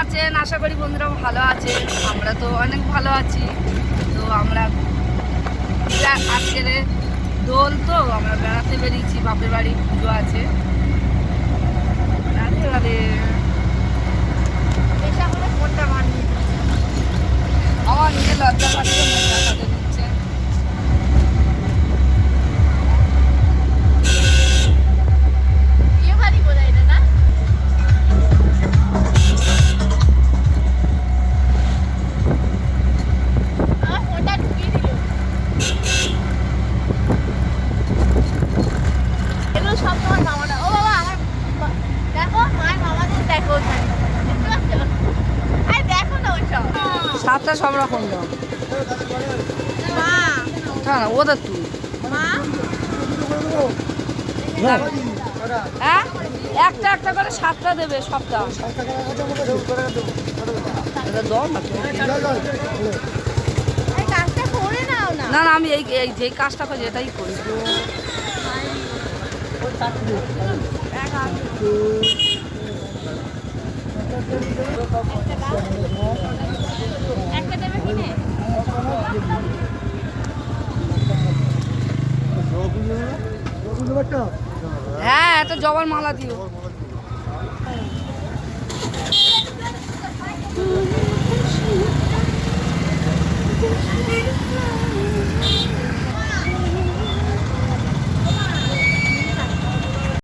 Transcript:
আছেন? আশা করি বন্ধুরা ভালো আছে। আমরা তো অনেক ভালো আছি। তো আমরা আজকের দোল তো আমরা বেড়াতে বেরিয়েছি, বাপের বাড়ি পুজো আছে। রাধে রাধে। ফোনটা মানিয়ে আমার নিজের লজ্জা পাচ্ছে, মজা কাজে নিচ্ছে। বিয়ে বাড়ি বোঝাই না আমার ফোনটা ঢুকিয়ে দিল। এগুলো সব তোমার মামাটা। ও বাবা আমার দেখো মায়ের মামাদের দেখো ওখানে দেখতে পাচ্ছ? আরে দেখো না ওইসব সাতটা সব রকম দাম। মা না ওদের তুই মা হ্যাঁ একটা একটা করে 7টা দেবে সপ্তাহ। এটা দাও না তো। এই কাজটা করে নাও না। না না আমি এই এই যে কাজটা করি এটাই করি। একটা দেবে কিনে হ্যাঁ একটা জবার মালা দিও।